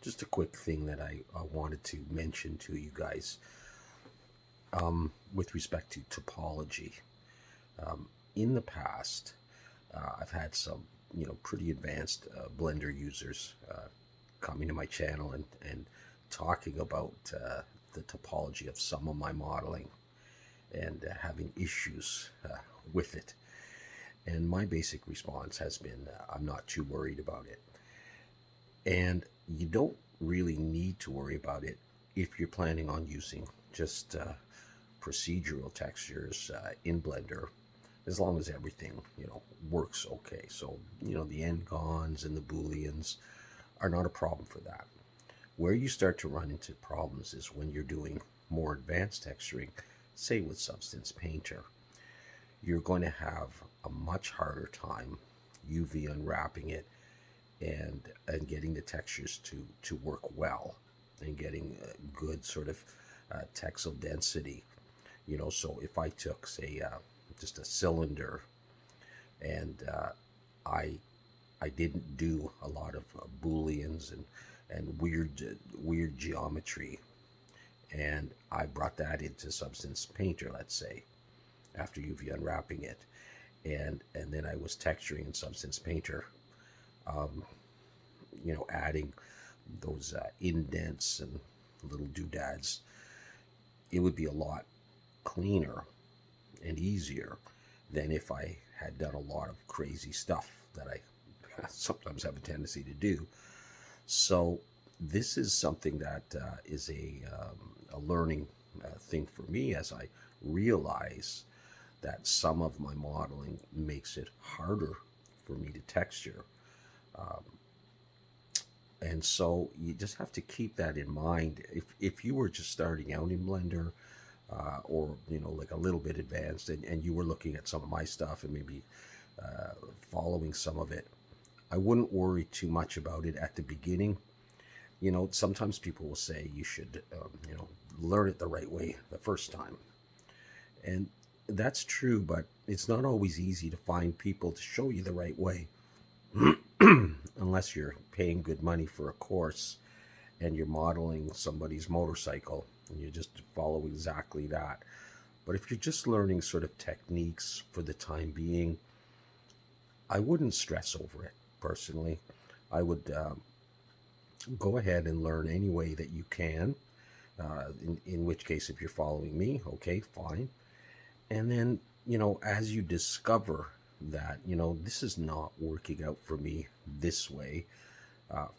Just a quick thing that I wanted to mention to you guys with respect to topology. In the past, I've had some, pretty advanced Blender users coming to my channel and talking about the topology of some of my modeling and having issues with it. And my basic response has been, I'm not too worried about it. And you don't really need to worry about it if you're planning on using just procedural textures in Blender, as long as everything, works okay. So, the n-gons and the booleans are not a problem for that. Where you start to run into problems is when you're doing more advanced texturing, say with Substance Painter. You're going to have a much harder time UV unwrapping it and getting the textures to work well and getting a good sort of texel density. So if I took, say, just a cylinder and I didn't do a lot of booleans and weird geometry, and I brought that into Substance Painter, let's say, after UV unwrapping it, and then I was texturing in Substance Painter, adding those indents and little doodads, it would be a lot cleaner and easier than if I had done a lot of crazy stuff that I sometimes have a tendency to do. So this is something that is a learning thing for me, as I realize that some of my modeling makes it harder for me to texture. And so you just have to keep that in mind. If you were just starting out in Blender, or like a little bit advanced, and you were looking at some of my stuff and maybe following some of it, I wouldn't worry too much about it at the beginning. Sometimes people will say you should learn it the right way the first time, and that's true, but it's not always easy to find people to show you the right way unless you're paying good money for a course and you're modeling somebody's motorcycle and you just follow exactly that. But if you're just learning sort of techniques for the time being, I wouldn't stress over it personally. I would go ahead and learn any way that you can, in which case, if you're following me, okay, fine. And then, as you discover that, this is not working out for me this way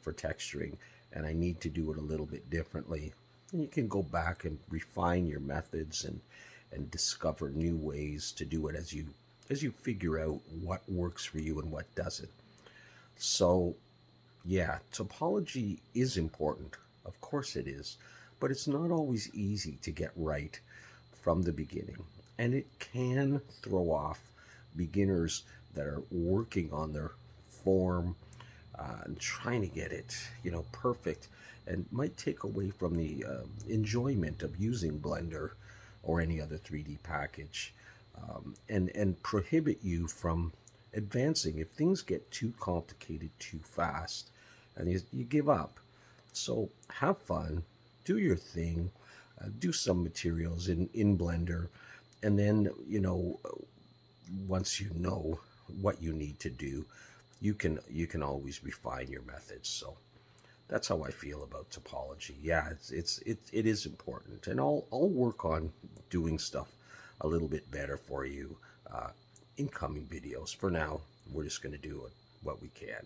for texturing, and I need to do it a little bit differently, and you can go back and refine your methods and discover new ways to do it as you figure out what works for you and what doesn't. So yeah, topology is important. Of course it is, but it's not always easy to get right from the beginning, and it can throw off beginners that are working on their form and trying to get it, perfect, and might take away from the enjoyment of using Blender or any other 3D package, and prohibit you from advancing if things get too complicated too fast and you give up. So have fun, do your thing, do some materials in Blender, and then once you know what you need to do, you can always refine your methods. So that's how I feel about topology. Yeah, it is important, and I'll work on doing stuff a little bit better for you in coming videos. For now, we're just going to do what we can,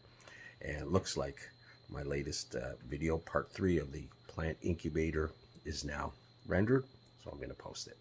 and it looks like my latest video, part 3 of the plant incubator, is now rendered, so I'm going to post it.